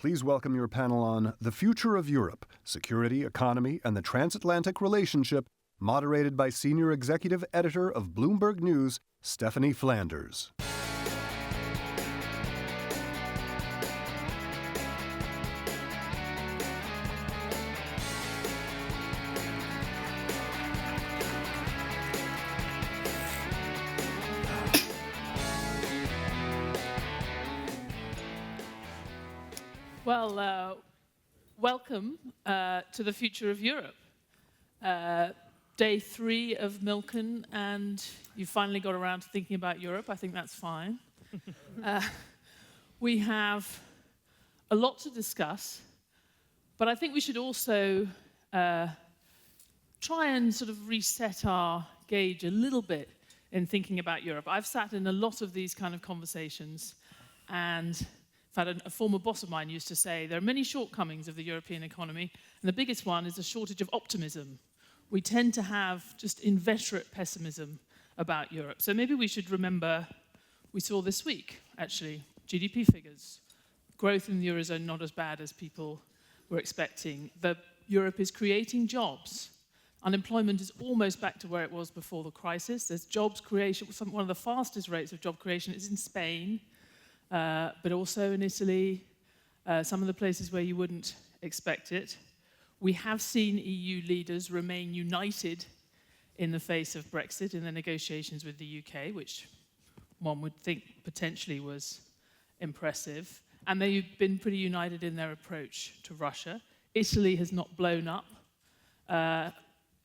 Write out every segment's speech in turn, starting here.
please welcome your panel on The Future of Europe, Security, Economy, and the Transatlantic Relationship, moderated by Senior Executive Editor of Bloomberg News, Stephanie Flanders. Well, welcome to the future of Europe. Day 3 of Milken, and you finally got around to thinking about Europe. I think that's fine. We have a lot to discuss, but I think we should also try and sort of reset our gauge a little bit in thinking about Europe. I've sat in a lot of these kind of conversations, and in fact, a former boss of mine used to say there are many shortcomings of the European economy, and the biggest one is a shortage of optimism. We tend to have just inveterate pessimism about Europe. So maybe we should remember, we saw this week, actually, GDP figures. Growth in the Eurozone not as bad as people were expecting. Europe is creating jobs. Unemployment is almost back to where it was before the crisis. There's jobs creation. One of the fastest rates of job creation is in Spain, but also in Italy, some of the places where you wouldn't expect it. We have seen EU leaders remain united in the face of Brexit in the negotiations with the UK, which one would think potentially was impressive. And they've been pretty united in their approach to Russia. Italy has not blown up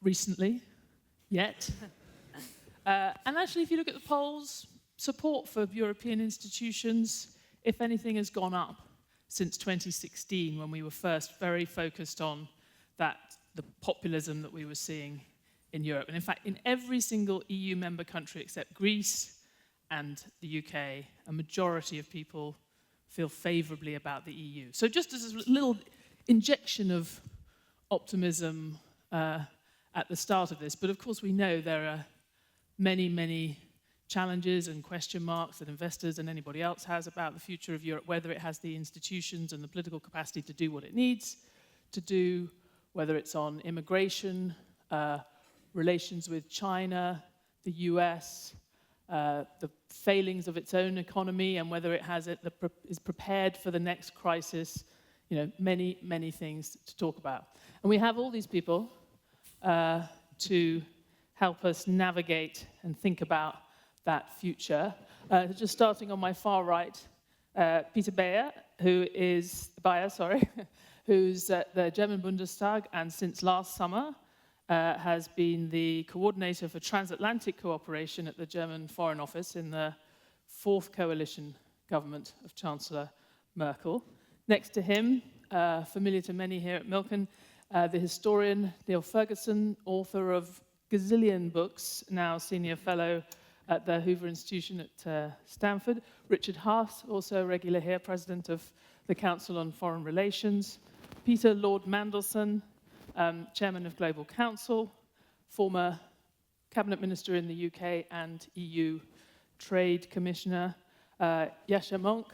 recently, yet. And actually, if you look at the polls, support for European institutions, if anything, has gone up since 2016, when we were first very focused on the populism that we were seeing in Europe. And in fact, in every single EU member country except Greece and the UK, a majority of people feel favorably about the EU. So just as a little injection of optimism at the start of this, but of course we know there are many, many challenges and question marks that investors and anybody else has about the future of Europe, whether it has the institutions and the political capacity to do what it needs to do, whether it's on immigration, relations with China, the US, the failings of its own economy, and whether it is prepared for the next crisis. You know, many, many things to talk about. And we have all these people to help us navigate and think about that future. Just starting on my far right, Peter Bayer, who's at the German Bundestag and since last summer has been the coordinator for transatlantic cooperation at the German Foreign Office in the 4th coalition government of Chancellor Merkel. Next to him, familiar to many here at Milken, the historian Neil Ferguson, author of gazillion books, now senior fellow at the Hoover Institution at Stanford. Richard Haas, also a regular here, president of the Council on Foreign Relations. Peter Lord Mandelson, chairman of Global Council, former cabinet minister in the UK and EU Trade Commissioner. Yasha Monk,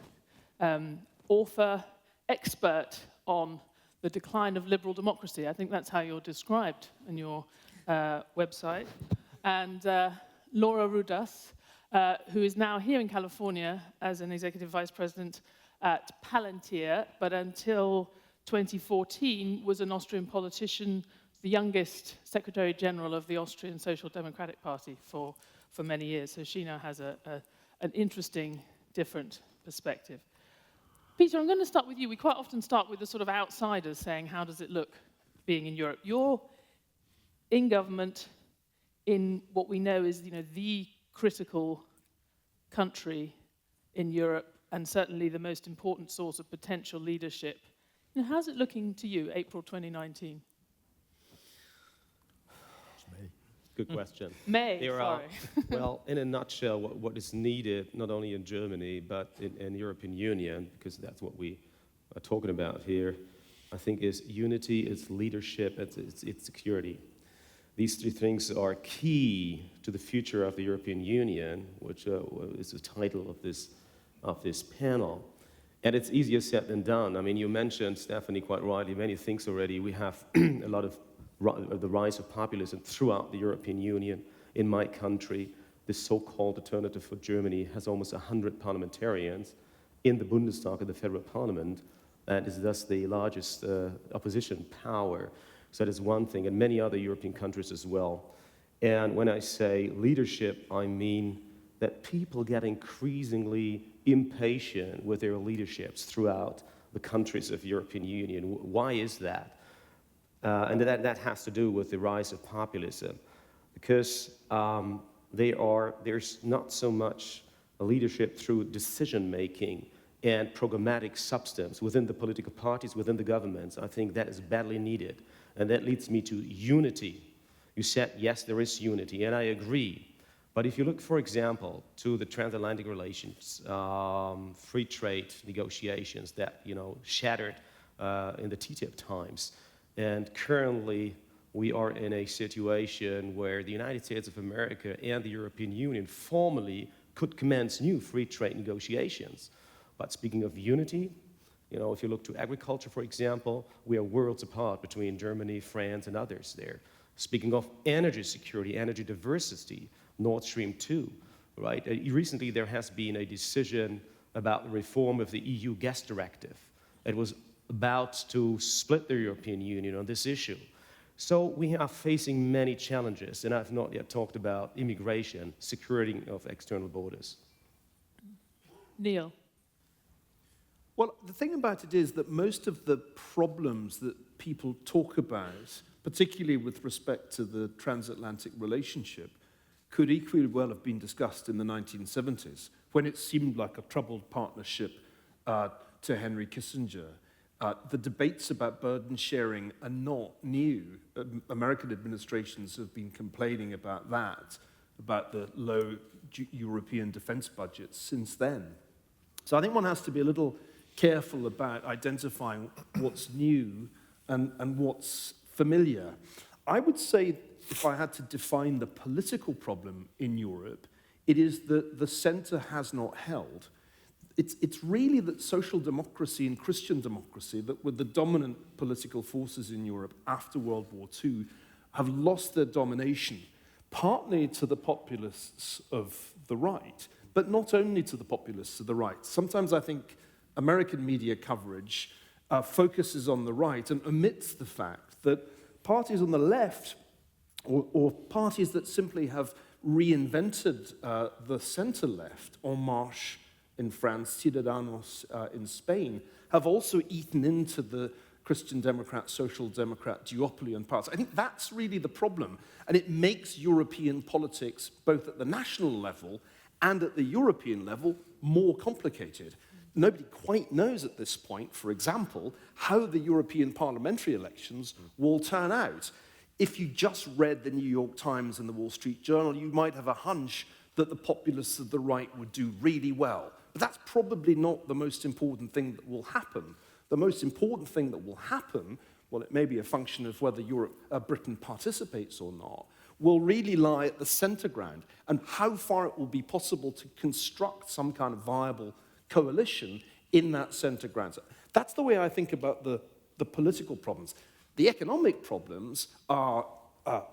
author, expert on the decline of liberal democracy. I think that's how you're described in your website. And Laura Rudas, who is now here in California as an executive vice president at Palantir, but until 2014 was an Austrian politician, the youngest Secretary General of the Austrian Social Democratic Party for many years. So she now has an interesting, different perspective. Peter, I'm going to start with you. We quite often start with the sort of outsiders saying, how does it look being in Europe? You're in government in what we know is, the critical country in Europe and certainly the most important source of potential leadership. How's it looking to you, April 2019? Good question. Sorry. In a nutshell, what is needed, not only in Germany, but in the European Union, because that's what we are talking about here, I think is unity, it's leadership, it's security. These three things are key to the future of the European Union, which is the title of this panel. And it's easier said than done. I mean, you mentioned, Stephanie, quite rightly, many things already. We have a lot of the rise of populism throughout the European Union. In my country, the so-called Alternative for Germany has almost 100 parliamentarians in the Bundestag, in the federal parliament, and is thus the largest opposition power. So that is one thing, and many other European countries as well. And when I say leadership, I mean that people get increasingly impatient with their leaderships throughout the countries of the European Union. Why is that? And that has to do with the rise of populism, because there's not so much a leadership through decision-making and programmatic substance within the political parties, within the governments. I think that is badly needed. And that leads me to unity. You said, yes, there is unity, and I agree. But if you look, for example, to the transatlantic relations, free trade negotiations that, shattered in the TTIP times, and currently we are in a situation where the United States of America and the European Union formally could commence new free trade negotiations. But speaking of unity, if you look to agriculture, for example, we are worlds apart between Germany, France, and others there. Speaking of energy security, energy diversity, Nord Stream 2, right? Recently, there has been a decision about the reform of the EU gas directive. It was about to split the European Union on this issue. So we are facing many challenges, and I've not yet talked about immigration, security of external borders. Neil. Well, the thing about it is that most of the problems that people talk about, particularly with respect to the transatlantic relationship, could equally well have been discussed in the 1970s, when it seemed like a troubled partnership to Henry Kissinger. The debates about burden sharing are not new. American administrations have been complaining about that, about the low European defense budgets since then. So I think one has to be a little careful about identifying what's new and what's familiar. I would say, if I had to define the political problem in Europe, it is that the center has not held. It's really that social democracy and Christian democracy that were the dominant political forces in Europe after World War II have lost their domination, partly to the populists of the right, but not only to the populists of the right. Sometimes I think American media coverage focuses on the right and omits the fact that parties on the left, or parties that simply have reinvented the center-left, En Marche in France, Ciudadanos in Spain, have also eaten into the Christian Democrat, Social Democrat duopoly and parts. I think that's really the problem, and it makes European politics, both at the national level and at the European level, more complicated. Nobody quite knows at this point, for example, how the European parliamentary elections will turn out. If you just read the New York Times and the Wall Street Journal, you might have a hunch that the populists of the right would do really well. But that's probably not the most important thing that will happen. The most important thing that will happen, well, it may be a function of whether Britain participates or not, will really lie at the center ground and how far it will be possible to construct some kind of viable coalition in that center ground. So that's the way I think about the political problems. The economic problems are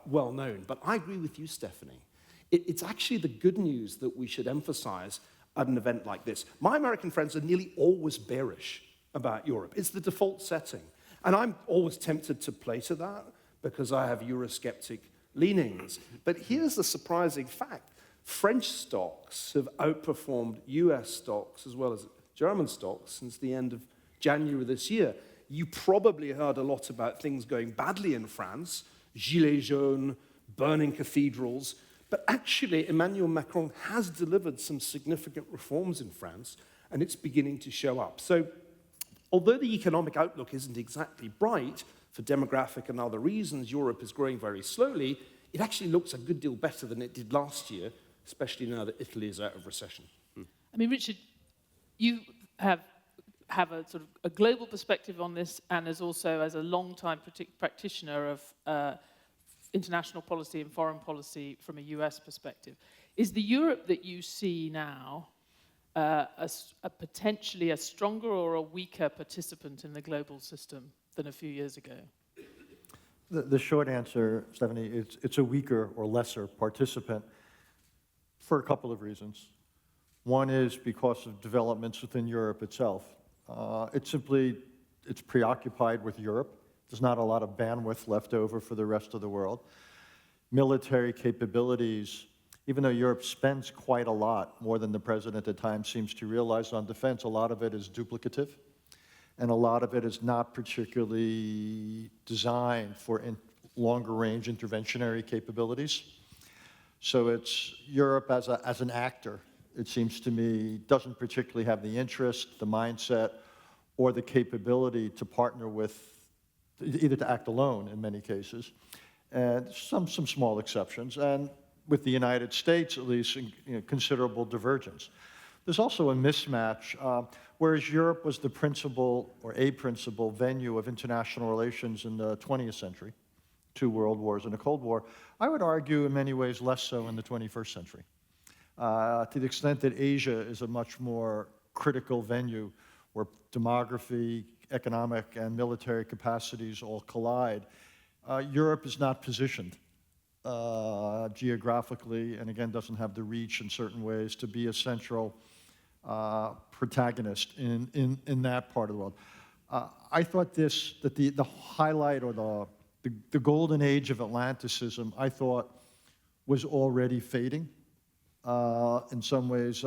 well known, but I agree with you, Stephanie. It's actually the good news that we should emphasize at an event like this. My American friends are nearly always bearish about Europe. It's the default setting. And I'm always tempted to play to that because I have Eurosceptic leanings. But here's the surprising fact. French stocks have outperformed US stocks as well as German stocks since the end of January this year. You probably heard a lot about things going badly in France, gilets jaunes, burning cathedrals, but actually Emmanuel Macron has delivered some significant reforms in France, and it's beginning to show up. So although the economic outlook isn't exactly bright for demographic and other reasons, Europe is growing very slowly, it actually looks a good deal better than it did last year, especially now that Italy is out of recession. I mean, Richard, you have a sort of a global perspective on this, and as a long-time practitioner of international policy and foreign policy from a US perspective. Is the Europe that you see now a potentially a stronger or a weaker participant in the global system than a few years ago? The short answer, Stephanie, it's a weaker or lesser participant for a couple of reasons. One is because of developments within Europe itself. It's preoccupied with Europe. There's not a lot of bandwidth left over for the rest of the world. Military capabilities, even though Europe spends quite a lot, more than the president at times seems to realize on defense, a lot of it is duplicative, and a lot of it is not particularly designed for longer-range interventionary capabilities. So it's Europe as an actor, it seems to me, doesn't particularly have the interest, the mindset, or the capability to partner with, either to act alone in many cases, and some small exceptions, and with the United States, at least, considerable divergence. There's also a mismatch. Whereas Europe was the principal, or a principal, venue of international relations in the 20th century, 2 world wars and a Cold War, I would argue in many ways less so in the 21st century. To the extent that Asia is a much more critical venue where demography, economic, and military capacities all collide, Europe is not positioned geographically, and again doesn't have the reach in certain ways to be a central protagonist in that part of the world. I thought that the highlight or the golden age of Atlanticism, I thought, was already fading in some ways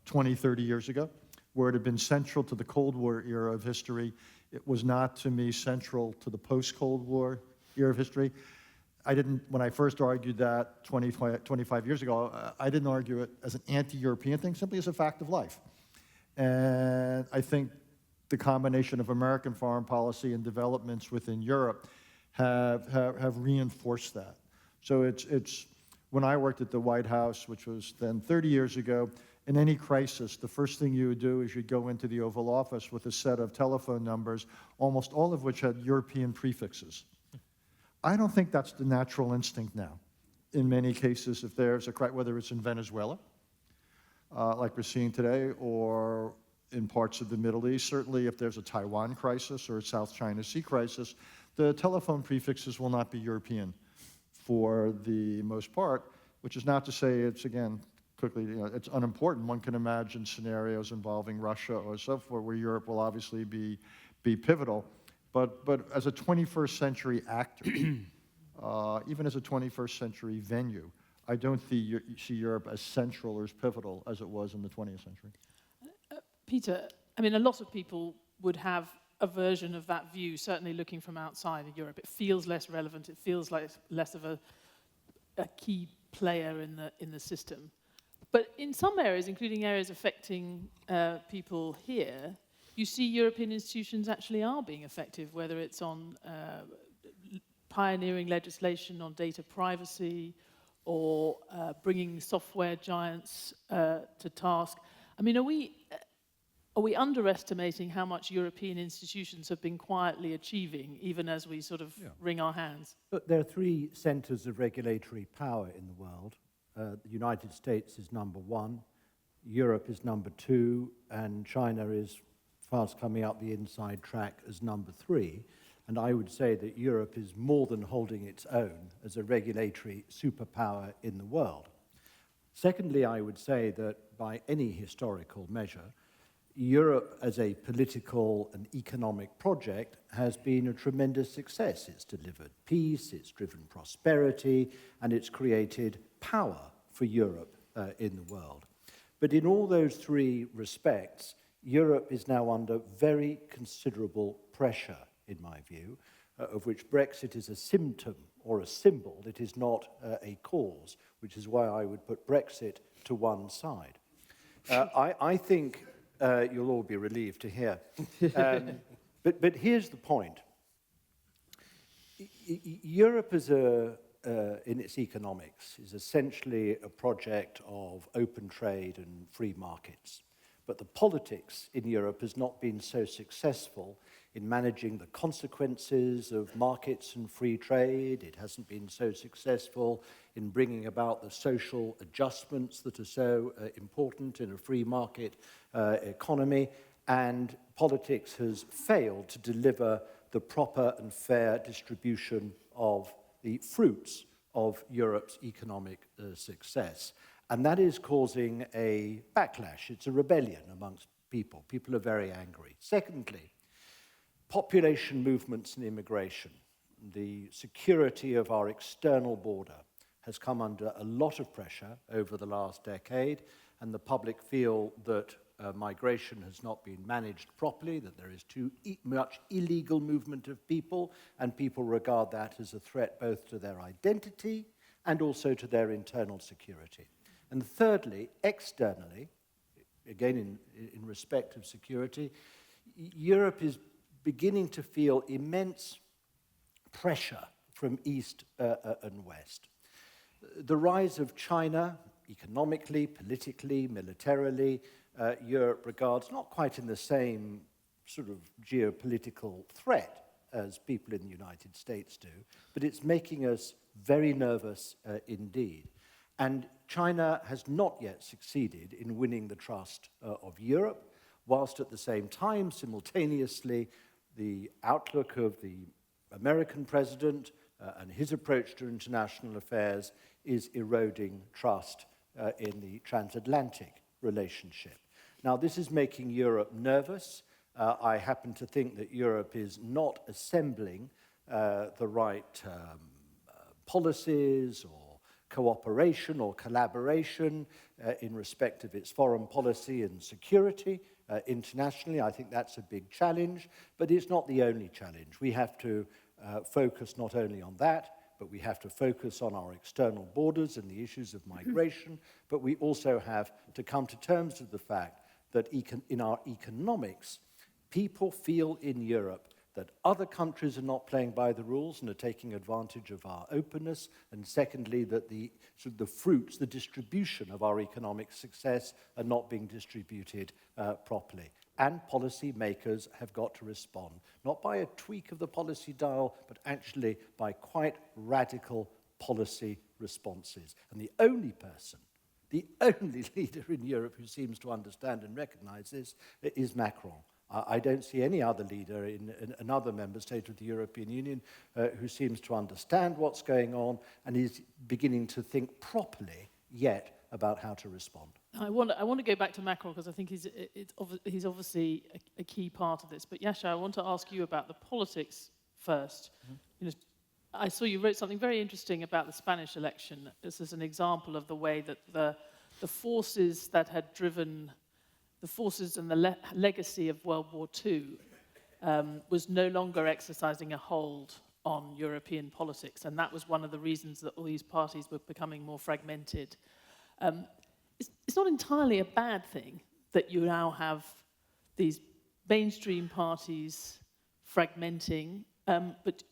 20, 30 years ago, where it had been central to the Cold War era of history. It was not, to me, central to the post-Cold War era of history. When I first argued that 25 years ago, I didn't argue it as an anti-European thing, simply as a fact of life. And I think the combination of American foreign policy and developments within Europe have reinforced that. So it's when I worked at the White House, which was then 30 years ago, in any crisis, the first thing you would do is you'd go into the Oval Office with a set of telephone numbers, almost all of which had European prefixes. I don't think that's the natural instinct now. In many cases, if there's a crisis, whether it's in Venezuela, like we're seeing today, or in parts of the Middle East, certainly if there's a Taiwan crisis or a South China Sea crisis, the telephone prefixes will not be European for the most part, which is not to say it's, again, quickly, it's unimportant. One can imagine scenarios involving Russia or so forth where Europe will obviously be pivotal. But as a 21st century actor, even as a 21st century venue, I don't see Europe as central or as pivotal as it was in the 20th century. Peter, I mean, a lot of people would have a version of that view, certainly looking from outside of Europe. It feels less relevant. It feels like less of a key player in the system. But in some areas, including areas affecting people here, you see European institutions actually are being effective, whether it's on pioneering legislation on data privacy or bringing software giants to task. I mean, are we underestimating how much European institutions have been quietly achieving, even as we sort of wring our hands? Look, there are 3 centers of regulatory power in the world. The United States is number 1, Europe is number 2, and China is fast coming up the inside track as number 3. And I would say that Europe is more than holding its own as a regulatory superpower in the world. Secondly, I would say that by any historical measure, Europe as a political and economic project has been a tremendous success. It's delivered peace, it's driven prosperity, and it's created power for Europe in the world. But in all those 3 respects, Europe is now under very considerable pressure, in my view, of which Brexit is a symptom or a symbol. It is not a cause, which is why I would put Brexit to one side. I think you'll all be relieved to hear. But here's the point. Europe as in its economics is essentially a project of open trade and free markets. But the politics in Europe has not been so successful in managing the consequences of markets and free trade. It hasn't been so successful in bringing about the social adjustments that are so important in a free market economy. And politics has failed to deliver the proper and fair distribution of the fruits of Europe's economic success. And that is causing a backlash. It's a rebellion amongst people. People are very angry. Secondly, population movements and immigration. The security of our external border has come under a lot of pressure over the last decade, and the public feel that migration has not been managed properly, that there is too much illegal movement of people, and people regard that as a threat both to their identity and also to their internal security. And thirdly, externally, again in respect of security, Europe is beginning to feel immense pressure from East and West. The rise of China, economically, politically, militarily, Europe regards not quite in the same sort of geopolitical threat as people in the United States do, but it's making us very nervous indeed. And China has not yet succeeded in winning the trust of Europe, whilst at the same time, simultaneously, the outlook of the American president and his approach to international affairs is eroding trust in the transatlantic relationship. Now, this is making Europe nervous. I happen to think that Europe is not assembling the right policies or cooperation or collaboration in respect of its foreign policy and security internationally. I think that's a big challenge, but it's not the only challenge. We have to focus not only on that, but we have to focus on our external borders and the issues of migration, but we also have to come to terms with the fact that in our economics, people feel in Europe that other countries are not playing by the rules and are taking advantage of our openness, and secondly, that the fruits, the distribution of our economic success are not being distributed properly. And policy makers have got to respond, not by a tweak of the policy dial, but actually by quite radical policy responses. And the only person, the only leader in Europe who seems to understand and recognize this is Macron. I don't see any other leader in another member state of the European Union who seems to understand what's going on and is beginning to think properly yet about how to respond. I want to go back to Macron because I think he's obviously a key part of this. But Yasha, I want to ask you about the politics first. Mm-hmm. You know, I saw you wrote something very interesting about the Spanish election. This is an example of the way that the forces that had driven the forces and the legacy of World War II was no longer exercising a hold on European politics, and that was one of the reasons that all these parties were becoming more fragmented. It's not entirely a bad thing that you now have these mainstream parties fragmenting, but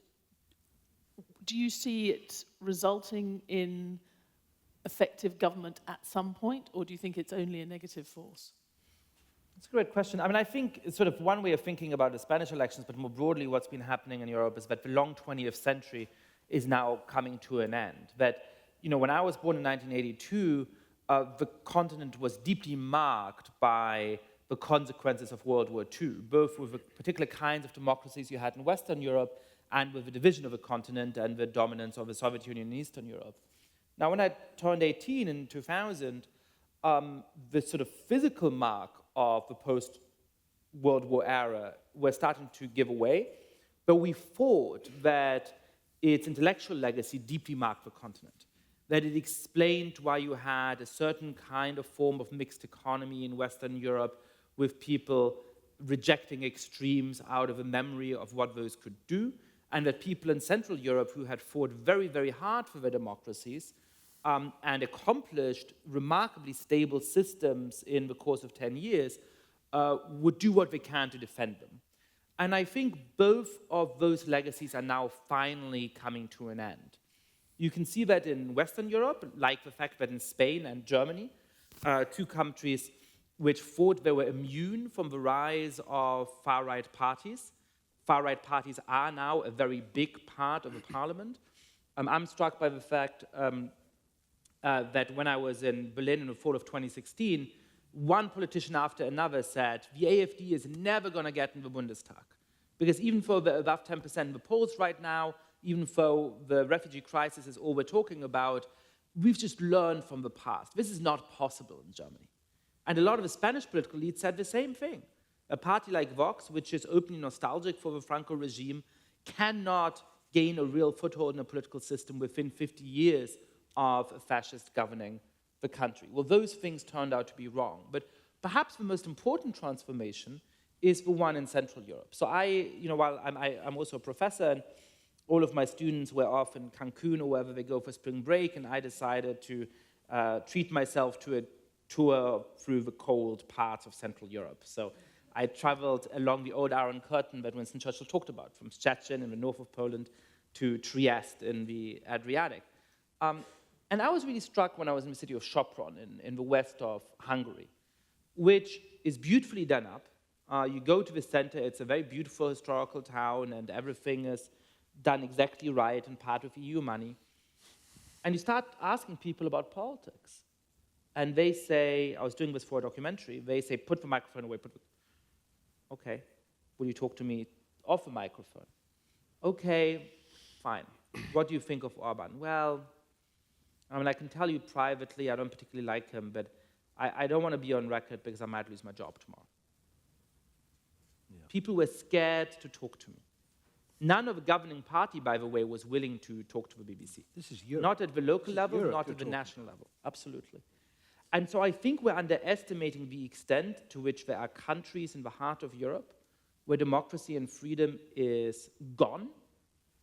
do you see it resulting in effective government at some point, or do you think it's only a negative force? That's a great question. I mean, I think it's sort of one way of thinking about the Spanish elections, but more broadly what's been happening in Europe is that the long 20th century is now coming to an end. That, you know, when I was born in 1982, the continent was deeply marked by the consequences of World War II, both with the particular kinds of democracies you had in Western Europe and with the division of the continent and the dominance of the Soviet Union in Eastern Europe. Now, when I turned 18 in 2000, the sort of physical mark of the post-World War era were starting to give away, but we thought that its intellectual legacy deeply marked the continent, that it explained why you had a certain kind of form of mixed economy in Western Europe with people rejecting extremes out of a memory of what those could do, and that people in Central Europe who had fought very, very hard for their democracies and accomplished remarkably stable systems in the course of 10 years would do what they can to defend them. And I think both of those legacies are now finally coming to an end. You can see that in Western Europe, like the fact that in Spain and Germany, two countries which thought they were immune from the rise of far-right parties, far-right parties are now a very big part of the parliament. I'm struck by the fact that when I was in Berlin in the fall of 2016, one politician after another said, the AfD is never going to get in the Bundestag. Because even though they're above 10% in the polls right now, even though the refugee crisis is all we're talking about, we've just learned from the past. This is not possible in Germany. And a lot of the Spanish political elites said the same thing. A party like Vox, which is openly nostalgic for the Franco regime, cannot gain a real foothold in a political system within 50 years of a fascist governing the country. Well, those things turned out to be wrong. But perhaps the most important transformation is the one in Central Europe. So while I'm also a professor, and all of my students were off in Cancun or wherever they go for spring break, and I decided to treat myself to a tour through the cold parts of Central Europe. So I traveled along the old Iron Curtain that Winston Churchill talked about, from Szczecin in the north of Poland to Trieste in the Adriatic. And I was really struck when I was in the city of Sopron in the west of Hungary, which is beautifully done up. You go to the center, it's a very beautiful historical town, and everything is done exactly right and part of EU money. And you start asking people about politics. And they say, I was doing this for a documentary, they say, put the microphone away. Okay, will you talk to me off the microphone? Okay, fine. What do you think of Orban? Well, I mean, I can tell you privately, I don't particularly like him, but I don't want to be on record because I might lose my job tomorrow. Yeah. People were scared to talk to me. None of the governing party, by the way, was willing to talk to the BBC. This is Europe. Not at the local level, not at the national level. Absolutely. And so I think we're underestimating the extent to which there are countries in the heart of Europe where democracy and freedom is gone,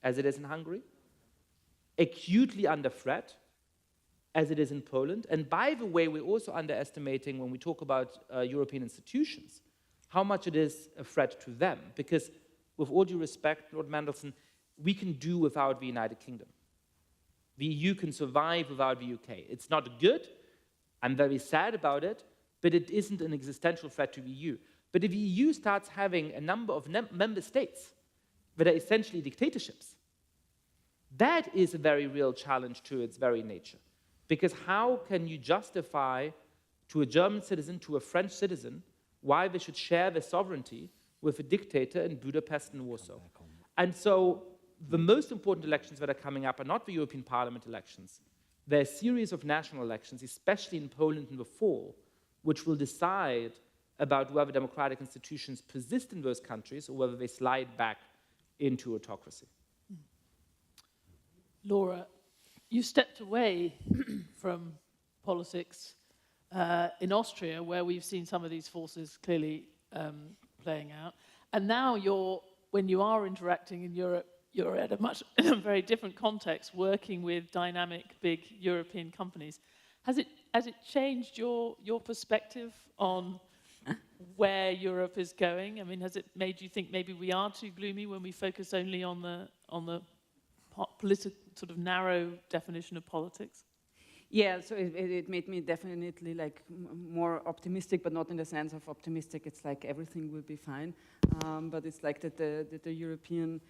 as it is in Hungary, acutely under threat, as it is in Poland. And by the way, we're also underestimating, when we talk about European institutions, how much it is a threat to them. Because with all due respect, Lord Mandelson, we can do without the United Kingdom. The EU can survive without the UK. It's not good. I'm very sad about it, but it isn't an existential threat to the EU. But if the EU starts having a number of member states that are essentially dictatorships, that is a very real challenge to its very nature. Because how can you justify to a German citizen, to a French citizen, why they should share their sovereignty with a dictator in Budapest and Warsaw? And so the most important elections that are coming up are not the European Parliament elections. There are a series of national elections, especially in Poland in the fall, which will decide about whether democratic institutions persist in those countries or whether they slide back into autocracy. Laura, you stepped away from politics in Austria, where we've seen some of these forces clearly playing out. And now when you are interacting in Europe, you're at a very different context, working with dynamic, big European companies. Has it changed your perspective on where Europe is going? I mean, has it made you think maybe we are too gloomy when we focus only on the political sort of narrow definition of politics? Yeah, so it made me definitely like more optimistic, but not in the sense of optimistic. It's like everything will be fine, but it's like that the European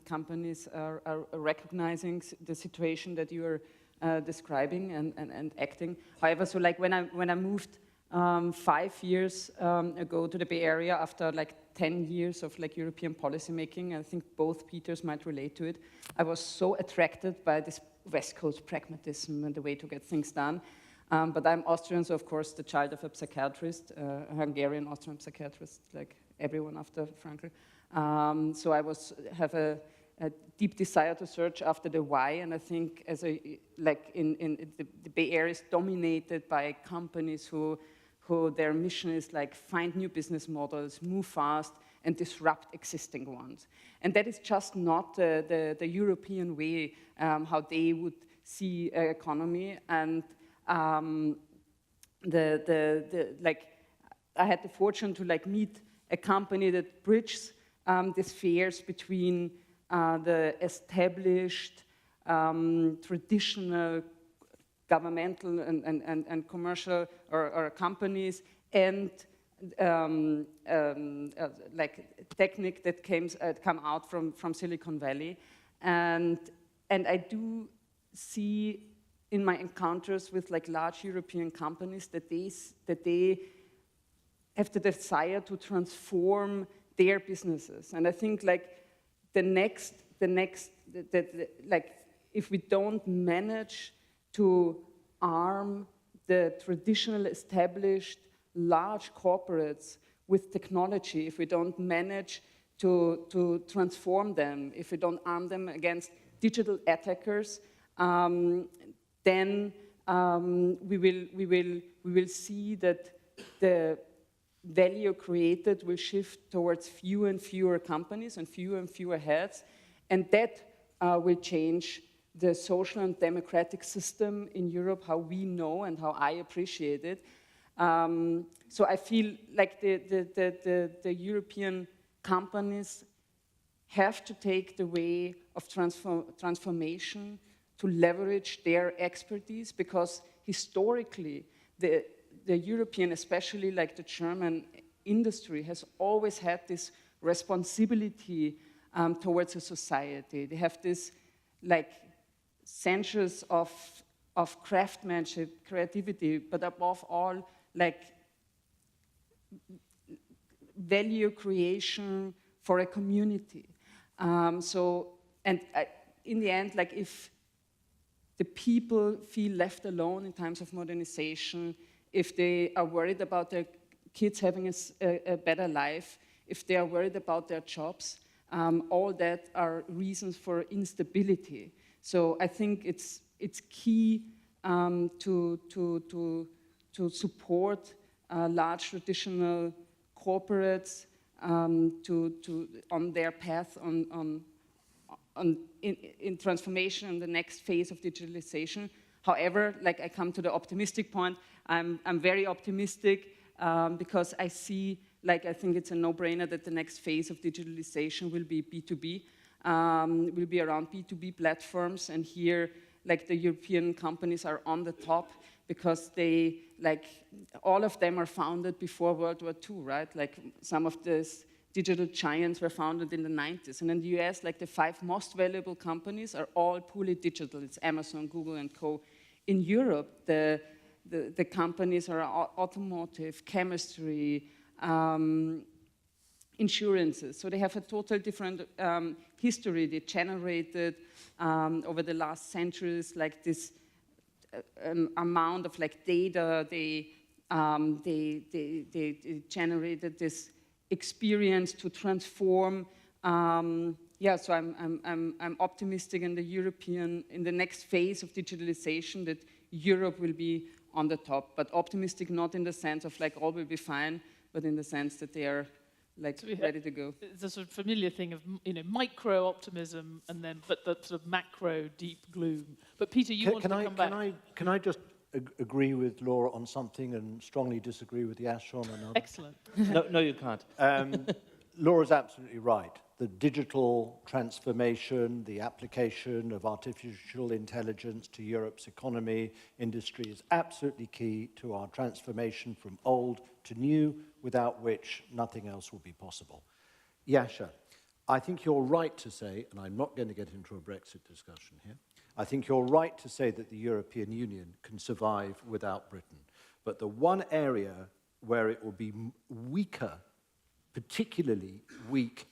companies are recognizing the situation that you are describing and acting. However, so like when I moved 5 years ago to the Bay Area after like 10 years of like European policy making, I think both Peters might relate to it. I was so attracted by this West Coast pragmatism and the way to get things done. But I'm Austrian, so of course the child of a psychiatrist, a Hungarian Austrian psychiatrist, like everyone after Frankl. So I have a deep desire to search after the why, and I think in the Bay Area is dominated by companies who their mission is like find new business models, move fast, and disrupt existing ones. And that is just not the European way how they would see economy. And like I had the fortune to like meet a company that bridges the spheres between the established traditional governmental and commercial or companies and like technique that come out from Silicon Valley, and I do see in my encounters with like large European companies that they have the desire to transform their businesses, and I think like like if we don't manage to arm the traditional established large corporates with technology, if we don't manage to transform them, if we don't arm them against digital attackers, then we will see that the value created will shift towards fewer and fewer companies and fewer heads, and that will change the social and democratic system in Europe, how we know and how I appreciate it. So I feel like the European companies have to take the way of transformation to leverage their expertise, because historically the European, especially like the German industry, has always had this responsibility towards a society. They have this like centuries of craftsmanship, creativity, but above all, like value creation for a community. In the end, like if the people feel left alone in times of modernization, if they are worried about their kids having a better life, if they are worried about their jobs, all that are reasons for instability. So I think it's key to support large traditional corporates on their path in transformation in the next phase of digitalization. However, like I come to the optimistic point, I'm very optimistic because I see, like I think it's a no-brainer that the next phase of digitalization will be B2B, will be around B2B platforms, and here like the European companies are on the top because they, like, all of them are founded before World War II, right? Like some of these digital giants were founded in the 90s. And in the US, like the 5 most valuable companies are all purely digital. It's Amazon, Google, and co. In Europe, the companies are automotive, chemistry, insurances. So they have a total different history. They generated over the last centuries like this amount of like data. They generated this experience to transform. Yeah, so I'm optimistic in the next phase of digitalization that Europe will be on the top, but optimistic not in the sense of like all will be fine, but in the sense that they are like ready to go. It's a sort of familiar thing of, you know, micro optimism and then, but the sort of macro deep gloom. But Peter, you wanted to come back. Can I just agree with Laura on something and strongly disagree with Yasha on another? Excellent. No, you can't. Laura's absolutely right. The digital transformation, the application of artificial intelligence to Europe's economy, industry is absolutely key to our transformation from old to new, without which nothing else will be possible. Yasha, I think you're right to say, and I'm not going to get into a Brexit discussion here, I think you're right to say that the European Union can survive without Britain. But the one area where it will be weaker, particularly weak,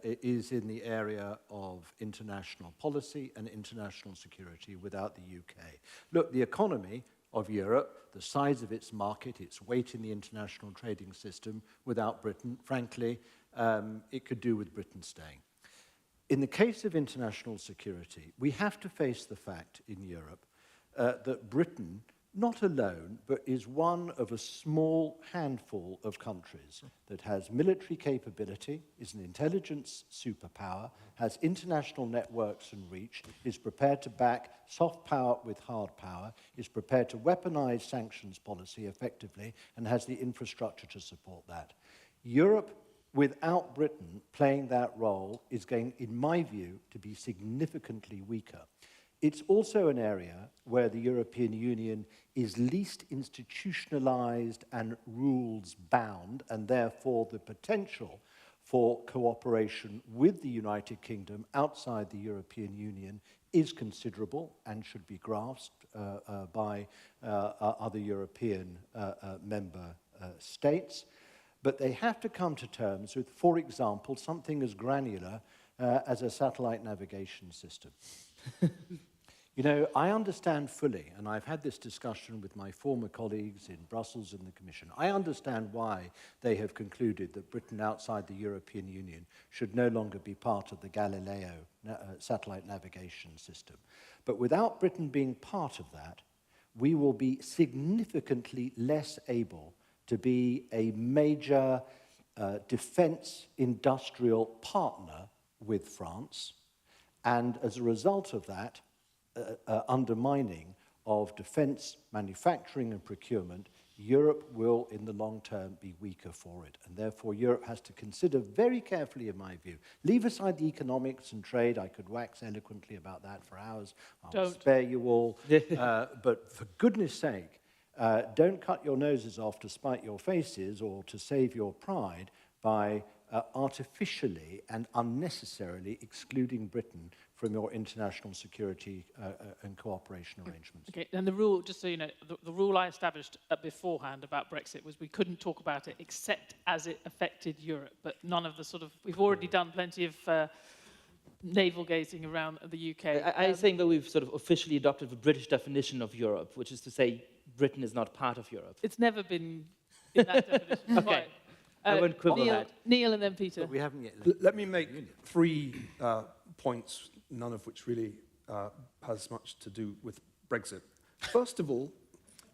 is in the area of international policy and international security without the UK. Look, the economy of Europe, the size of its market, its weight in the international trading system, without Britain, frankly, it could do with Britain staying. In the case of international security, we have to face the fact in Europe that Britain, not alone, but is one of a small handful of countries that has military capability, is an intelligence superpower, has international networks and reach, is prepared to back soft power with hard power, is prepared to weaponize sanctions policy effectively, and has the infrastructure to support that. Europe, without Britain playing that role, is going, in my view, to be significantly weaker. It's also an area where the European Union is least institutionalized and rules-bound, and therefore the potential for cooperation with the United Kingdom outside the European Union is considerable and should be grasped by other European member states. But they have to come to terms with, for example, something as granular as a satellite navigation system. You know, I understand fully, and I've had this discussion with my former colleagues in Brussels and the Commission, I understand why they have concluded that Britain outside the European Union should no longer be part of the Galileo satellite navigation system. But without Britain being part of that, we will be significantly less able to be a major defense industrial partner with France, and as a result of that, undermining of defense manufacturing and procurement, Europe will, in the long term, be weaker for it. And therefore, Europe has to consider very carefully, in my view. Leave aside the economics and trade. I could wax eloquently about that for hours. I'll spare you all. But for goodness sake, don't cut your noses off to spite your faces or to save your pride by artificially and unnecessarily excluding Britain from your international security and cooperation arrangements. Okay, and the rule, just so you know, the rule I established beforehand about Brexit was we couldn't talk about it except as it affected Europe, but none of the sort of, we've already done plenty of navel-gazing around the UK. I think that we've sort of officially adopted the British definition of Europe, which is to say Britain is not part of Europe. It's never been in that definition. Okay. I won't quibble that. Neil and then Peter. But we haven't yet. Let me make three points, none of which really has much to do with Brexit. First of all,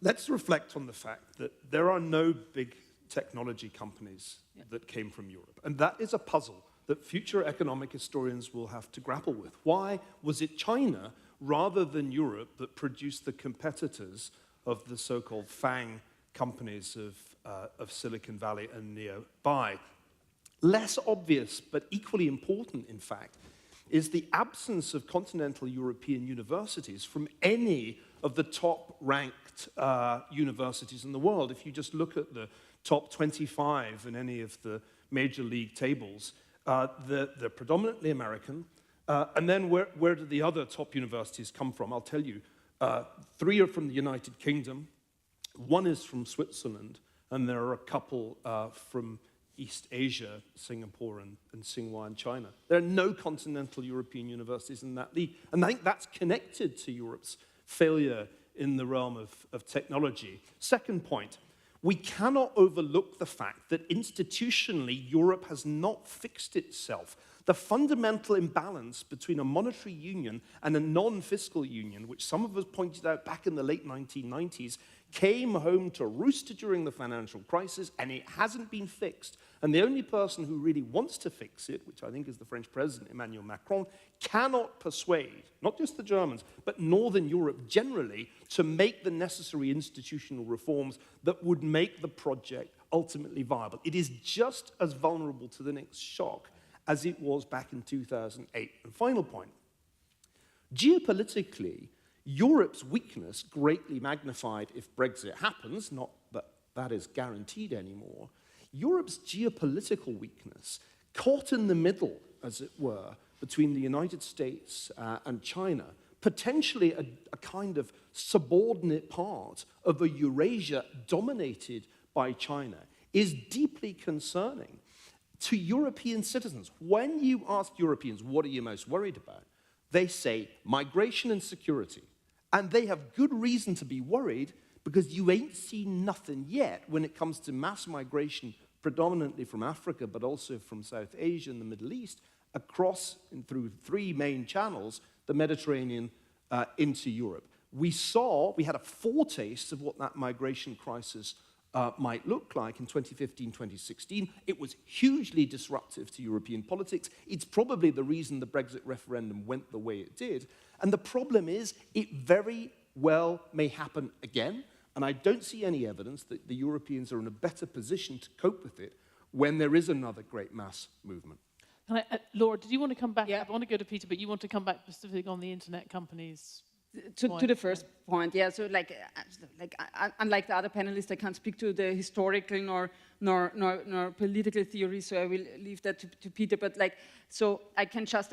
let's reflect on the fact that there are no big technology companies that came from Europe. And that is a puzzle that future economic historians will have to grapple with. Why was it China rather than Europe that produced the competitors of the so-called FANG companies of Silicon Valley and nearby? Less obvious, but equally important, in fact, is the absence of continental European universities from any of the top-ranked universities in the world. If you just look at the top 25 in any of the major league tables, they're predominantly American. And then where do the other top universities come from? I'll tell you. 3 are from the United Kingdom, 1 is from Switzerland, and there are a couple from East Asia, Singapore and Tsinghua in China. There are no continental European universities in that league. And I think that's connected to Europe's failure in the realm of technology. Second point, we cannot overlook the fact that institutionally Europe has not fixed itself. The fundamental imbalance between a monetary union and a non-fiscal union, which some of us pointed out back in the late 1990s, came home to roost during the financial crisis, and it hasn't been fixed. And the only person who really wants to fix it, which I think is the French president, Emmanuel Macron, cannot persuade, not just the Germans, but Northern Europe generally, to make the necessary institutional reforms that would make the project ultimately viable. It is just as vulnerable to the next shock as it was back in 2008. And final point, geopolitically, Europe's weakness, greatly magnified if Brexit happens, not that that is guaranteed anymore, Europe's geopolitical weakness, caught in the middle, as it were, between the United States and China, potentially a kind of subordinate part of a Eurasia dominated by China, is deeply concerning to European citizens. When you ask Europeans, what are you most worried about? They say migration and security. And they have good reason to be worried because you ain't seen nothing yet when it comes to mass migration, predominantly from Africa, but also from South Asia and the Middle East, across and through 3 main channels, the Mediterranean into Europe. We had a foretaste of what that migration crisis might look like in 2015, 2016. It was hugely disruptive to European politics. It's probably the reason the Brexit referendum went the way it did. And the problem is, it very well may happen again, and I don't see any evidence that the Europeans are in a better position to cope with it when there is another great mass movement. Laura, did you want to come back? Yeah. I want to go to Peter, but you want to come back specifically on the internet companies. To the first point, yeah. So, unlike the other panelists, I can't speak to the historical nor political theory. So I will leave that to Peter. But so I can just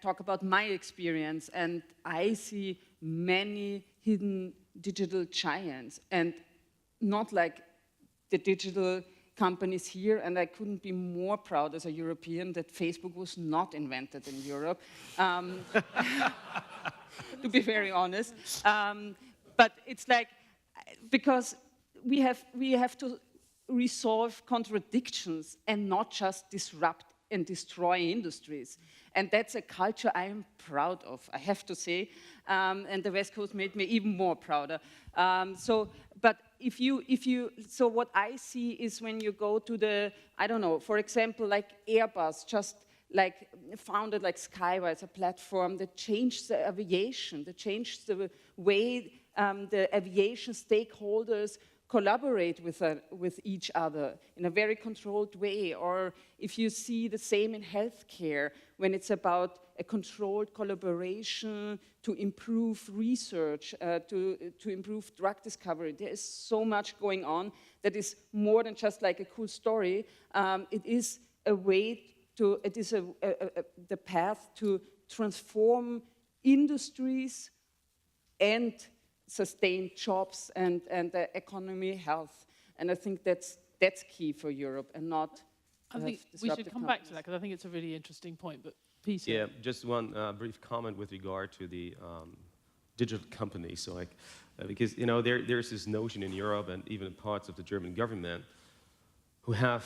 talk about my experience, and I see many hidden digital giants, and not like the digital companies here, and I couldn't be more proud as a European that Facebook was not invented in Europe. To be very honest, but it's because we have to resolve contradictions and not just disrupt and destroy industries, and that's a culture I am proud of, I have to say, and the West Coast made me even more prouder. But so what I see is when you go to I don't know, for example, Airbus just founded Skywise, a platform that changed the aviation, that changed the way the aviation stakeholders collaborate with each other in a very controlled way. Or if you see the same in healthcare, when it's about a controlled collaboration to improve research, to improve drug discovery. There is so much going on that is more than just a cool story. It is a way it is the path to transform industries and sustain jobs and the economy health. And I think that's key for Europe, and not I think we should come back to that, because I think it's a really interesting point. But Peter. Yeah, just one brief comment with regard to the digital companies. So because there's this notion in Europe and even parts of the German government who have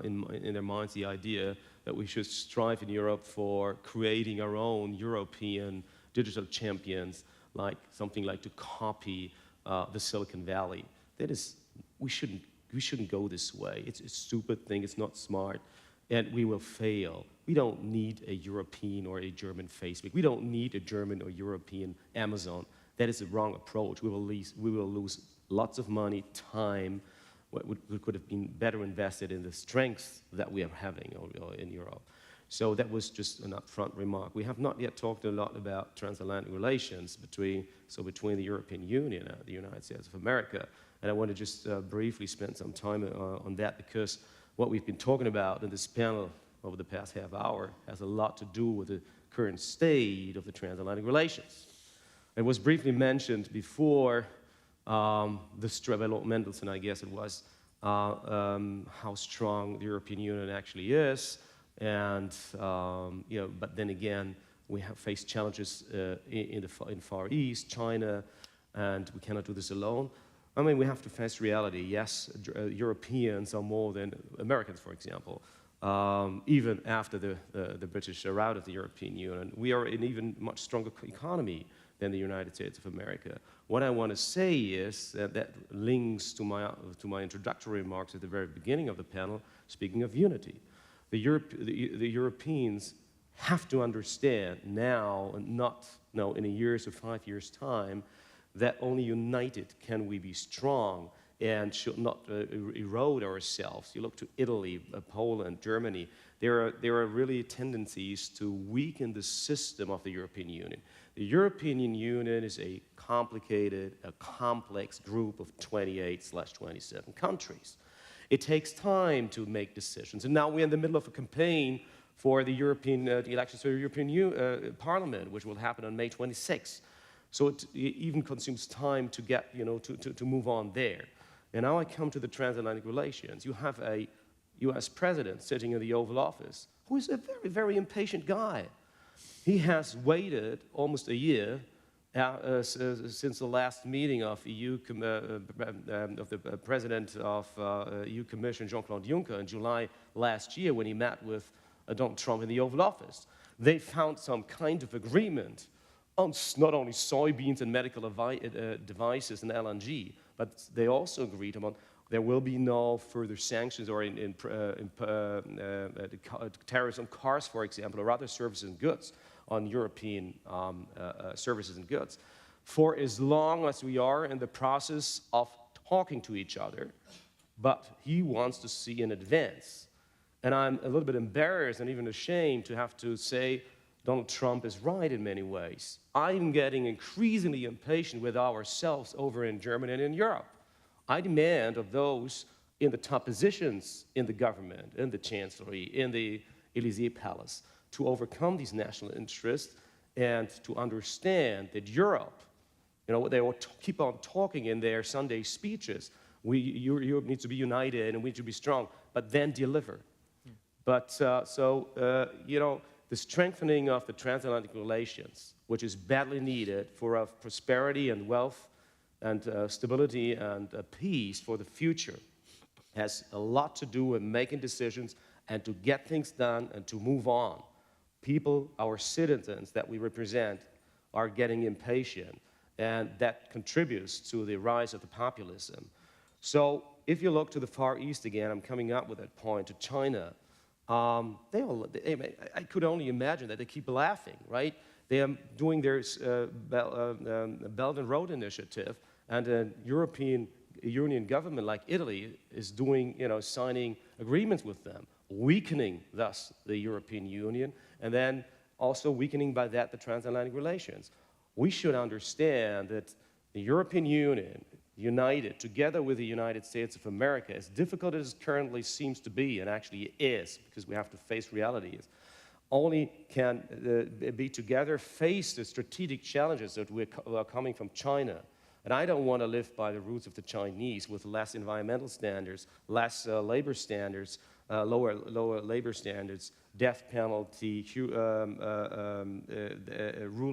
in their minds the idea that we should strive in Europe for creating our own European digital champions, something like to copy the Silicon Valley. That is, we shouldn't go this way. It's a stupid thing. It's not smart, and we will fail. We don't need a European or a German Facebook. We don't need a German or European Amazon. That is the wrong approach. We will lose lots of money, time. What could have been better invested in the strengths that we are having in Europe. So that was just an upfront remark. We have not yet talked a lot about transatlantic relations between the European Union and the United States of America. And I want to just briefly spend some time on that, because what we've been talking about in this panel over the past half hour has a lot to do with the current state of the transatlantic relations. It was briefly mentioned before, Mendelsohn, I guess it was, how strong the European Union actually is, and but then again, we have faced challenges in Far East, China, and we cannot do this alone. I mean, we have to face reality. Yes, Europeans are more than Americans, for example. Even after the British are out of the European Union, we are an even much stronger economy than the United States of America. What I want to say is that links to my introductory remarks at the very beginning of the panel, speaking of unity. The Europeans have to understand now, and not in a year's or 5 years' time, that only united can we be strong and should not erode ourselves. You look to Italy, Poland, Germany. There are really tendencies to weaken the system of the European Union. The European Union is a complicated, a complex group of 28/27 countries. It takes time to make decisions, and now we're in the middle of a campaign for the European elections for the European Parliament, which will happen on May 26th. So it even consumes time to get, to move on there. And now I come to the transatlantic relations. You have a US president sitting in the Oval Office who is a very, very impatient guy. He has waited almost a year since the last meeting of the president of EU Commission, Jean-Claude Juncker, in July last year when he met with Donald Trump in the Oval Office. They found some kind of agreement on not only soybeans and medical devices and LNG, but they also agreed on there will be no further sanctions or tariffs on cars, for example, or other services and goods on European services and goods, for as long as we are in the process of talking to each other. But he wants to see in advance. And I'm a little bit embarrassed and even ashamed to have to say Donald Trump is right in many ways. I'm getting increasingly impatient with ourselves over in Germany and in Europe. I demand of those in the top positions in the government, in the chancellery, in the Élysée Palace, to overcome these national interests and to understand that Europe, they will keep on talking in their Sunday speeches. Europe needs to be united and we need to be strong, but then deliver. But the strengthening of the transatlantic relations, which is badly needed for prosperity and wealth and stability and peace for the future, has a lot to do with making decisions and to get things done and to move on. People, our citizens that we represent, are getting impatient, and that contributes to the rise of the populism. So if you look to the Far East again, I'm coming up with that point, to China, I could only imagine that they keep laughing, right? They are doing their Belt and Road Initiative, and a European Union government like Italy is doing, signing agreements with them, weakening thus the European Union, and then also weakening by that the transatlantic relations. We should understand that the European Union, united together with the United States of America, as difficult as it currently seems to be, and actually is, because we have to face realities, only can be together, face the strategic challenges that are coming from China. And I don't want to live by the roots of the Chinese with less environmental standards, less labor standards, lower labor standards, death penalty, rule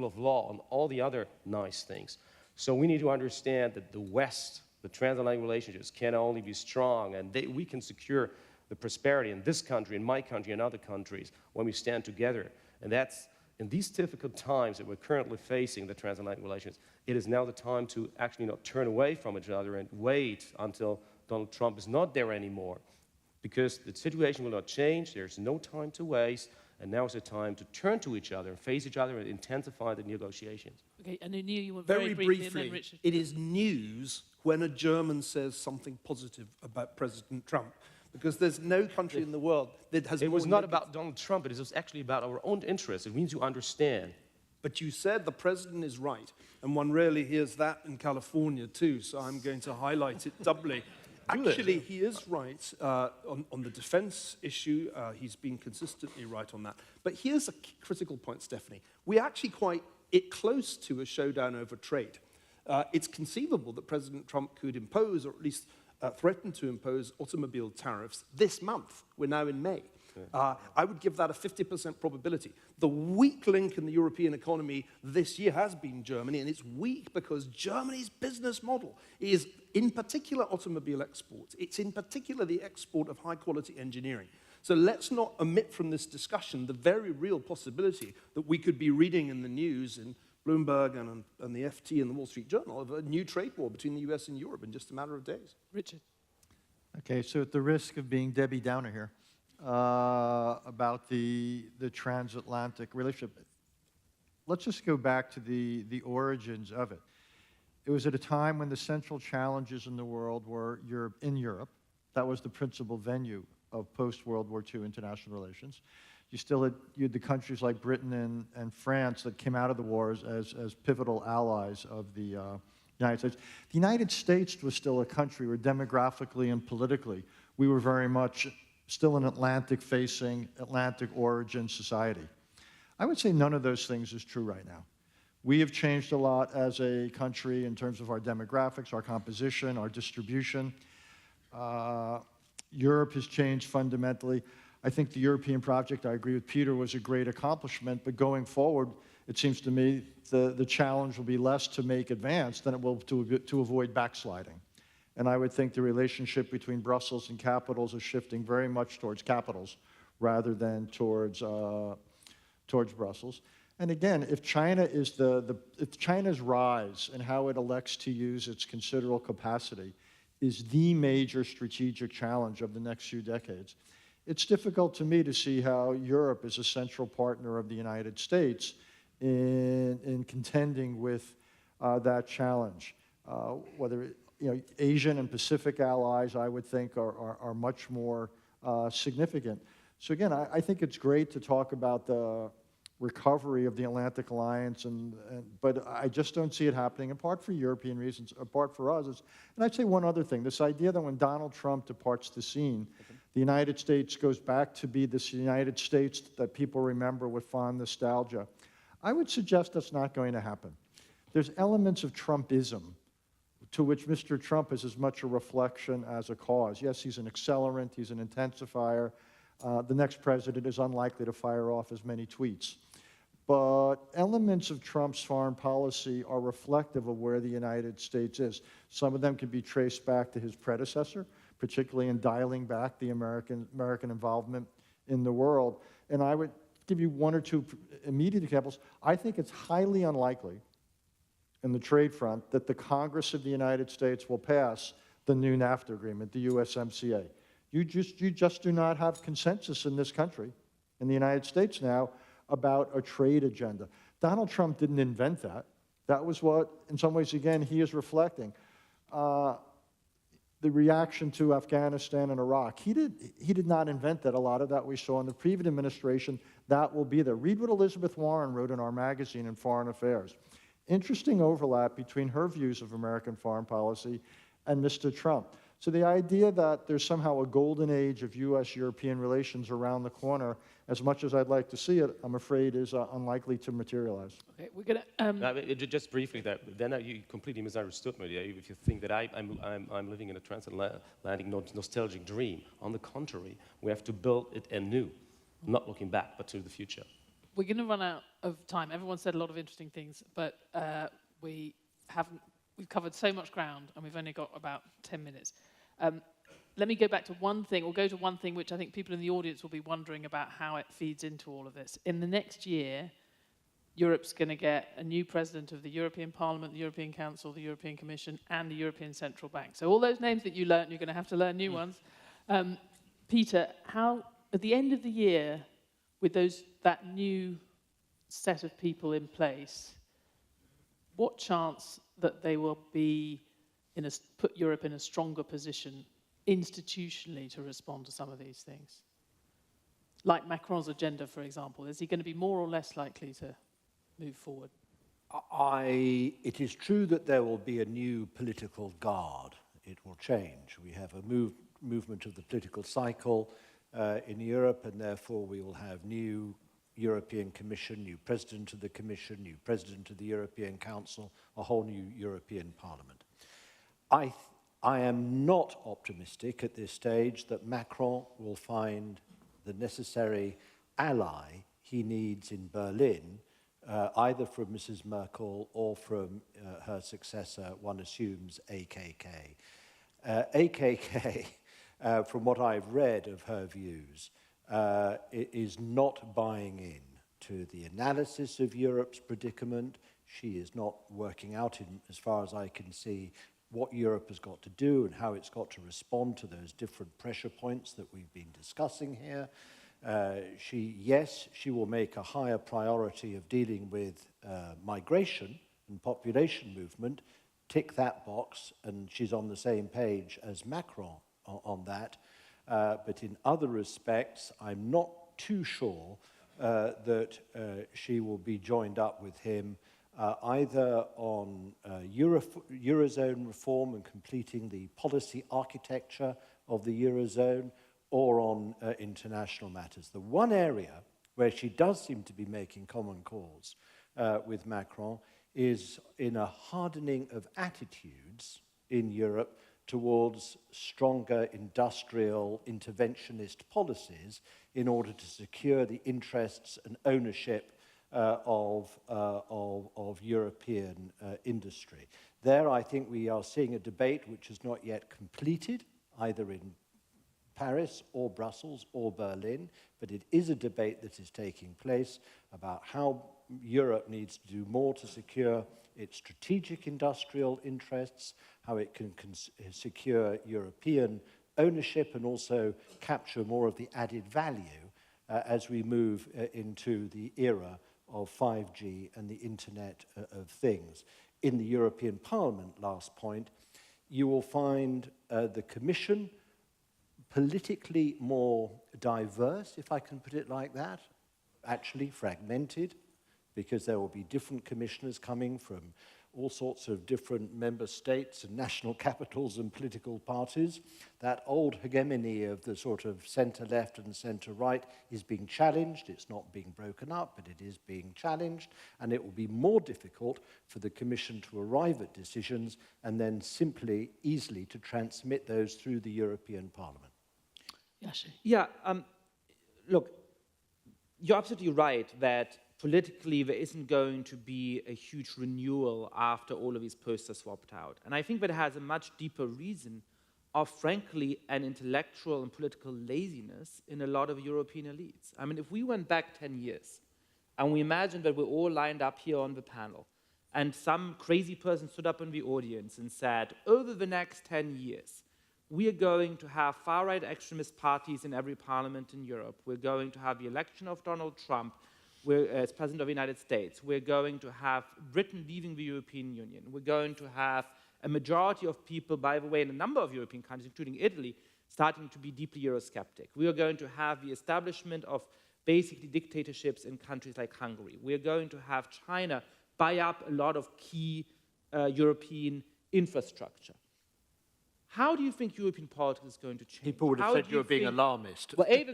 of law, and all the other nice things. So we need to understand that the West, the transatlantic relationships, can only be strong, and we can secure the prosperity in this country, in my country, and other countries when we stand together. And that's, in these difficult times that we're currently facing, the transatlantic relations, it is now the time to actually not turn away from each other and wait until Donald Trump is not there anymore. Because the situation will not change, there's no time to waste, and now is the time to turn to each other and face each other and intensify the negotiations. Okay, and I knew you were Very briefly, and then Richard. it is news when a German says something positive about President Trump, because there's no country in the world that has. It was not about Donald Trump, it was actually about our own interests. It means you understand. But you said the president is right, and one rarely hears that in California too, so I'm going to highlight it doubly. Actually, he is right on the defense issue. He's been consistently right on that. But here's a critical point, Stephanie. We're actually quite close to a showdown over trade. It's conceivable that President Trump could impose, or at least threaten to impose, automobile tariffs this month. We're now in May. I would give that a 50% probability. The weak link in the European economy this year has been Germany, and it's weak because Germany's business model is, in particular, automobile exports. It's in particular the export of high-quality engineering. So let's not omit from this discussion the very real possibility that we could be reading in the news in Bloomberg and the FT and the Wall Street Journal of a new trade war between the US and Europe in just a matter of days. Richard. Okay, so at the risk of being Debbie Downer here, about the transatlantic relationship, let's just go back to the origins of it. It was at a time when the central challenges in the world were in Europe. That was the principal venue of post-World War II international relations. You still had the countries like Britain and France that came out of the wars as pivotal allies of the United States. The United States was still a country where demographically and politically we were very much still an Atlantic-facing, Atlantic-origin society. I would say none of those things is true right now. We have changed a lot as a country in terms of our demographics, our composition, our distribution. Europe has changed fundamentally. I think the European project, I agree with Peter, was a great accomplishment, but going forward, it seems to me the challenge will be less to make advance than it will to avoid backsliding. And I would think the relationship between Brussels and capitals is shifting very much towards capitals rather than towards Brussels. And again, if China is if China's rise and how it elects to use its considerable capacity is the major strategic challenge of the next few decades, it's difficult to me to see how Europe is a central partner of the United States in contending with that challenge. Asian and Pacific allies, I would think, are much more significant. So again, I think it's great to talk about the recovery of the Atlantic Alliance, but I just don't see it happening, in part for European reasons, apart for us. And I'd say one other thing, this idea that when Donald Trump departs the scene, the United States goes back to be this United States that people remember with fond nostalgia. I would suggest that's not going to happen. There's elements of Trumpism to which Mr. Trump is as much a reflection as a cause. Yes, he's an accelerant, he's an intensifier. The next president is unlikely to fire off as many tweets. But elements of Trump's foreign policy are reflective of where the United States is. Some of them can be traced back to his predecessor, particularly in dialing back the American involvement in the world. And I would give you one or two immediate examples. I think it's highly unlikely in the trade front that the Congress of the United States will pass the new NAFTA agreement, the USMCA. You just do not have consensus in this country, in the United States now, about a trade agenda. Donald Trump didn't invent that. That was what, in some ways, again, he is reflecting. The reaction to Afghanistan and Iraq, he did not invent that. A lot of that we saw in the previous administration. That will be there. Read what Elizabeth Warren wrote in our magazine in Foreign Affairs. Interesting overlap between her views of American foreign policy and Mr. Trump. So the idea that there's somehow a golden age of U.S.-European relations around the corner, as much as I'd like to see it, I'm afraid is unlikely to materialize. Okay, we're going to... Just briefly, then you completely misunderstood me. If you think that I'm living in a transatlantic nostalgic dream. On the contrary, we have to build it anew, not looking back, but to the future. We're going to run out of time. Everyone said a lot of interesting things, but we've covered so much ground, and we've only got about 10 minutes. Let me go back to one thing, or go to one thing which I think people in the audience will be wondering about how it feeds into all of this. In the next year, Europe's going to get a new president of the European Parliament, the European Council, the European Commission, and the European Central Bank. So all those names that you learned, you're going to have to learn new ones. Peter, how, at the end of the year, with that new set of people in place, what chance that they will be put Europe in a stronger position institutionally to respond to some of these things? Like Macron's agenda, for example, is he going to be more or less likely to move forward? It is true that there will be a new political guard. It will change. We have a movement of the political cycle in Europe, and therefore we will have new European Commission, new President of the Commission, new President of the European Council, a whole new European Parliament. I am not optimistic at this stage that Macron will find the necessary ally he needs in Berlin, either from Mrs. Merkel or from her successor, one assumes AKK. AKK, from what I've read of her views, is not buying in to the analysis of Europe's predicament. She is not working out, as far as I can see, what Europe has got to do and how it's got to respond to those different pressure points that we've been discussing here. She will make a higher priority of dealing with migration and population movement, tick that box, and she's on the same page as Macron on that. But in other respects, I'm not too sure that she will be joined up with him either on Eurozone reform and completing the policy architecture of the Eurozone, or on international matters. The one area where she does seem to be making common cause with Macron is in a hardening of attitudes in Europe towards stronger industrial interventionist policies in order to secure the interests and ownership of European industry. There, I think we are seeing a debate which is not yet completed, either in Paris or Brussels or Berlin, but it is a debate that is taking place about how Europe needs to do more to secure its strategic industrial interests, how it can secure European ownership and also capture more of the added value as we move into the era of 5G and the Internet of Things. In the European Parliament, last point, you will find the Commission politically more diverse, if I can put it like that, actually fragmented, because there will be different commissioners coming from all sorts of different member states and national capitals and political parties. That old hegemony of the sort of centre-left and centre-right is being challenged. It's not being broken up, but it is being challenged, and it will be more difficult for the Commission to arrive at decisions and then simply, easily to transmit those through the European Parliament. Yeah, look, you're absolutely right that politically there isn't going to be a huge renewal after all of these posts are swapped out. And I think that has a much deeper reason of, frankly, an intellectual and political laziness in a lot of European elites. I mean, if we went back 10 years and we imagined that we're all lined up here on the panel and some crazy person stood up in the audience and said, over the next 10 years, we are going to have far-right extremist parties in every parliament in Europe. We're going to have the election of Donald Trump as President of the United States. We're going to have Britain leaving the European Union. We're going to have a majority of people, by the way, in a number of European countries, including Italy, starting to be deeply Eurosceptic. We are going to have the establishment of basically dictatorships in countries like Hungary. We are going to have China buy up a lot of key European infrastructure. How do you think European politics is going to change? People would have said you were being alarmist. Well, A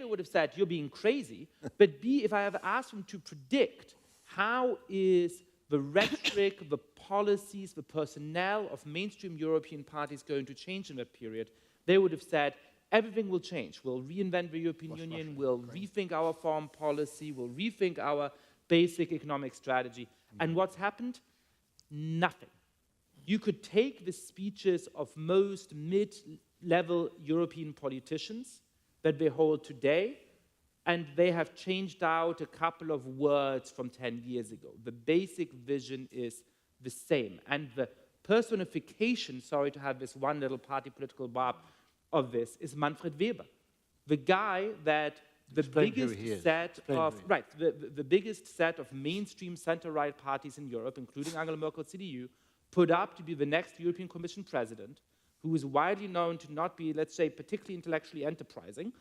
would have said you're being crazy, but B, if I have asked them to predict how is the rhetoric, the policies, the personnel of mainstream European parties going to change in that period, they would have said everything will change. We'll reinvent the European Union, we'll rethink our foreign policy, we'll rethink our basic economic strategy. And what's happened? Nothing. You could take the speeches of most mid-level European politicians that they hold today, and they have changed out a couple of words from 10 years ago. The basic vision is the same. And the personification, sorry to have this one little party political barb of this, is Manfred Weber, the guy that the biggest set of mainstream center-right parties in Europe, including Angela Merkel's CDU, put up to be the next European Commission president, who is widely known to not be, let's say, particularly intellectually enterprising,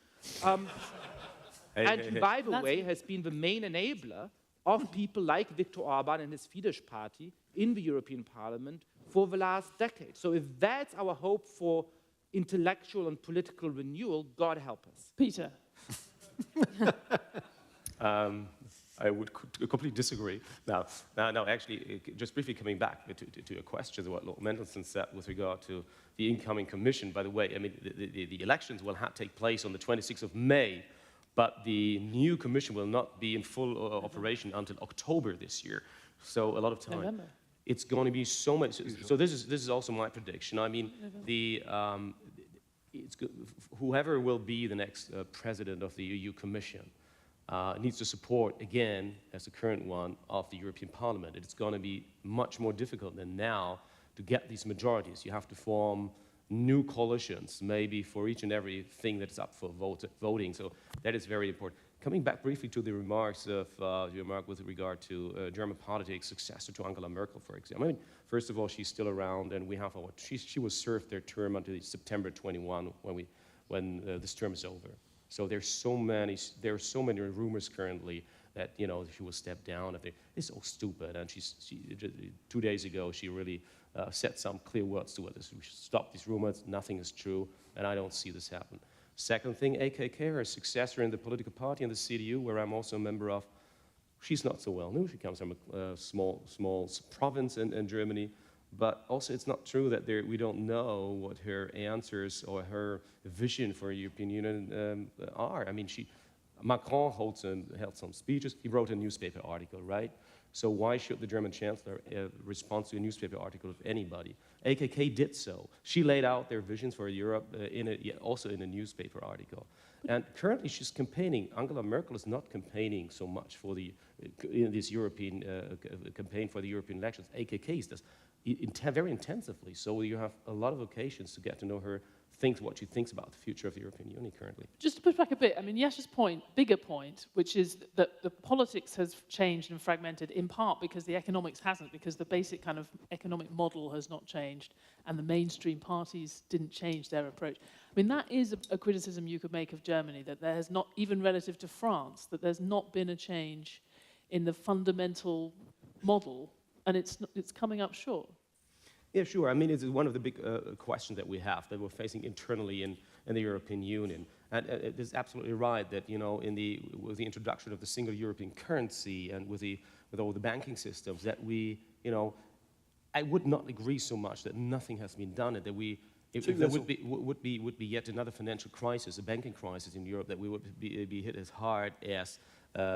and who, by the way, has been the main enabler of people like Viktor Orban and his Fidesz party in the European Parliament for the last decade. So if that's our hope for intellectual and political renewal, God help us. Peter. I would completely disagree. Now, actually, just briefly coming back to your question, what Lord Mendelsohn said with regard to the incoming commission. By the way, I mean, the elections will take place on the 26th of May, but the new commission will not be in full operation until October this year. So a lot of time. November. It's going to be so much. So this is also my prediction. I mean, whoever will be the next president of the EU Commission needs to support, again, as the current one, of the European Parliament. It's going to be much more difficult than now to get these majorities. You have to form new coalitions, maybe for each and every thing that is up for voting. So that is very important. Coming back briefly to the remarks of your remark with regard to German politics, successor to Angela Merkel, for example. I mean, first of all, she's still around, and we have she was served their term until September 21 when this term is over. So there are so many rumors currently that she will step down. It's so stupid. And she 2 days ago she really said some clear words to us. We should stop these rumors. Nothing is true, and I don't see this happen. Second thing, AKK, her successor in the political party in the CDU, where I'm also a member of, she's not so well known. She comes from a small province in Germany. But also, it's not true that we don't know what her answers or her vision for the European Union are. I mean, Macron held some speeches. He wrote a newspaper article, right? So why should the German Chancellor respond to a newspaper article of anybody? AKK did so. She laid out their visions for Europe also in a newspaper article. And currently, she's campaigning. Angela Merkel is not campaigning so much in this European campaign for the European elections. AKK does. Very intensively, so you have a lot of occasions to get to know her thinks what she thinks about the future of the European Union currently. Just to push back a bit, I mean, Yasha's point, bigger point, which is that the politics has changed and fragmented in part because the economics hasn't, because the basic kind of economic model has not changed and the mainstream parties didn't change their approach. I mean, that is a criticism you could make of Germany, that there has not, even relative to France, that there's not been a change in the fundamental model, and it's coming up short. Yeah, sure. I mean, it's one of the big questions that we have, that we're facing internally in the European Union. And it is absolutely right that, you know, with the introduction of the single European currency and with all the banking systems, that we, you know, I would not agree so much that nothing has been done, and that if there would be yet another financial crisis, a banking crisis in Europe, that we would be hit as hard as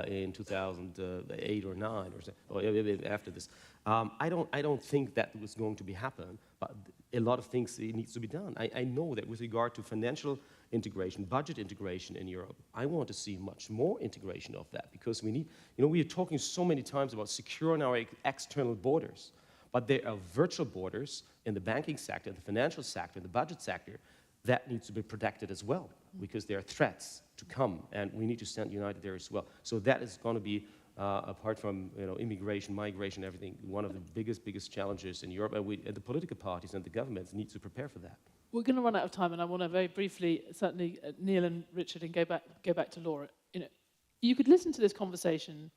in 2008 or 9 or after this. I don't think that was going to be happen, but a lot of things needs to be done. I know that with regard to financial integration, budget integration in Europe, I want to see much more integration of that, because we need, you know, we are talking so many times about securing our external borders, but there are virtual borders in the banking sector, the financial sector, the budget sector, that needs to be protected as well, because there are threats to come, and we need to stand united there as well. So that is going to be, apart from, you know, immigration, migration, everything, one of the biggest challenges in Europe, and the political parties and the governments need to prepare for that. We're going to run out of time, and I want to very briefly, certainly Neil and Richard, and go back to Laura. You know, you could listen to this conversation.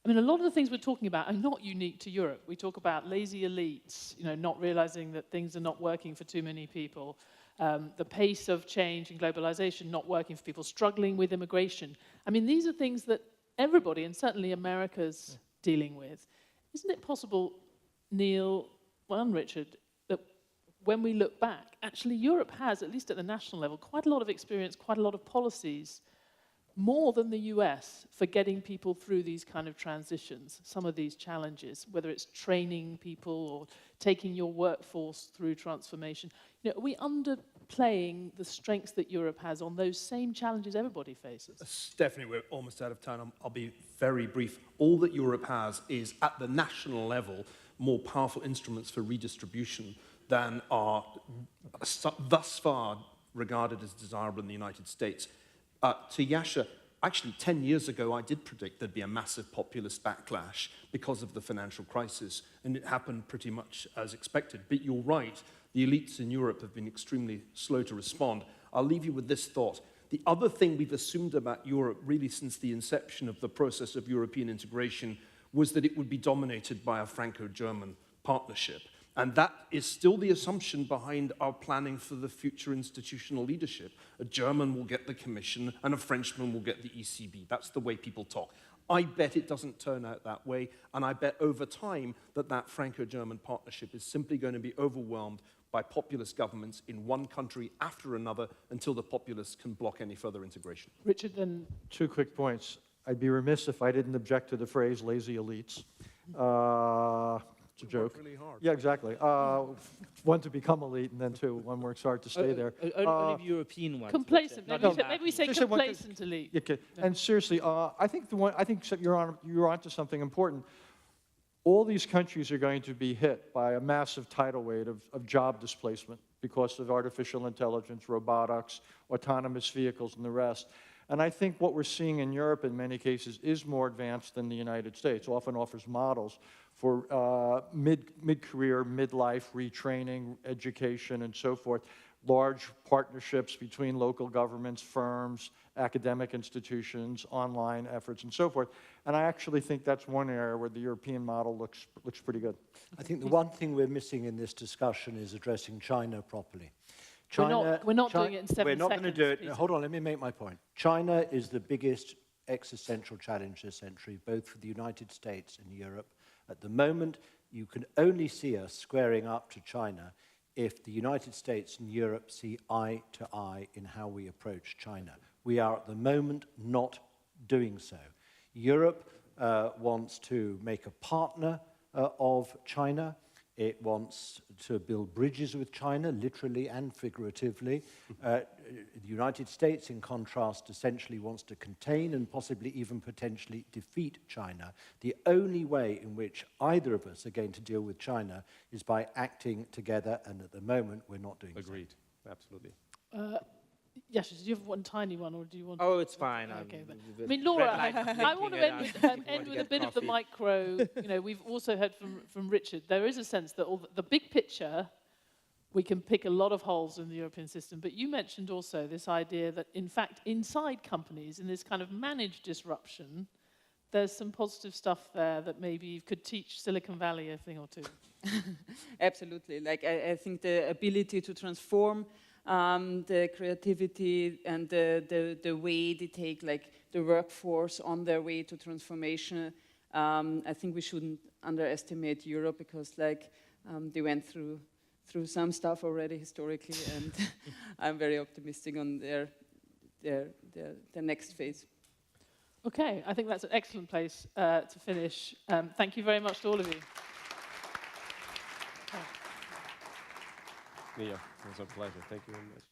I mean, a lot of the things we're talking about are not unique to Europe. We talk about lazy elites, you know, not realizing that things are not working for too many people. The pace of change and globalization not working for people, struggling with immigration. I mean, these are things that everybody, and certainly America's dealing with. Isn't it possible, Neil, and Richard, that when we look back, actually Europe has, at least at the national level, quite a lot of experience, quite a lot of policies, more than the US, for getting people through these kind of transitions, some of these challenges, whether it's training people or taking your workforce through transformation. You know, are we underplaying the strengths that Europe has on those same challenges everybody faces? Stephanie, we're almost out of time. I'll be very brief. All that Europe has is, at the national level, more powerful instruments for redistribution than are thus far regarded as desirable in the United States. To Yasha, actually 10 years ago I did predict there'd be a massive populist backlash because of the financial crisis, and it happened pretty much as expected. But you're right, the elites in Europe have been extremely slow to respond. I'll leave you with this thought. The other thing we've assumed about Europe, really since the inception of the process of European integration, was that it would be dominated by a Franco-German partnership. And that is still the assumption behind our planning for the future institutional leadership. A German will get the Commission and a Frenchman will get the ECB. That's the way people talk. I bet it doesn't turn out that way, and I bet over time that Franco-German partnership is simply going to be overwhelmed by populist governments in one country after another until the populists can block any further integration. Richard, then. 2 quick points. I'd be remiss if I didn't object to the phrase lazy elites. It's a joke. Really hard. Yeah, exactly. 1, to become elite, and then 2, 1 works hard to stay there. Only European ones. Complacent. Richard, Maybe we say Just say one- complacent elite. Okay. And seriously, I think you're onto something important. All these countries are going to be hit by a massive tidal wave of job displacement because of artificial intelligence, robotics, autonomous vehicles, and the rest. And I think what we're seeing in Europe in many cases is more advanced than the United States, often offers models for mid-career, midlife retraining, education, and so forth, large partnerships between local governments, firms, academic institutions, online efforts, and so forth. And I actually think that's one area where the European model looks pretty good. I think the one thing we're missing in this discussion is addressing China properly. We're not doing it in 7 seconds. We're not going to do it. Peter. Hold on, let me make my point. China is the biggest existential challenge this century, both for the United States and Europe. At the moment, you can only see us squaring up to China if the United States and Europe see eye to eye in how we approach China. We are at the moment not doing so. Europe wants to make a partner of China. It wants to build bridges with China, literally and figuratively. The United States, in contrast, essentially wants to contain and possibly even potentially defeat China. The only way in which either of us are going to deal with China is by acting together, and at the moment, we're not doing so. Agreed. Absolutely. Yes, do you have one tiny one, or do you want? Oh, it's fine. Okay, then. I mean, Laura, I want to end with a bit of the micro. You know, we've also heard from Richard. There is a sense that the big picture, we can pick a lot of holes in the European system. But you mentioned also this idea that, in fact, inside companies, in this kind of managed disruption, there's some positive stuff there that maybe could teach Silicon Valley a thing or two. Absolutely. Like, I think the ability to transform, the creativity and the way they take like the workforce on their way to transformation. I think we shouldn't underestimate Europe, because like they went through some stuff already historically, and I'm very optimistic on their next phase. Okay, I think that's an excellent place to finish. Thank you very much to all of you. Yeah, it was a pleasure. Thank you very much.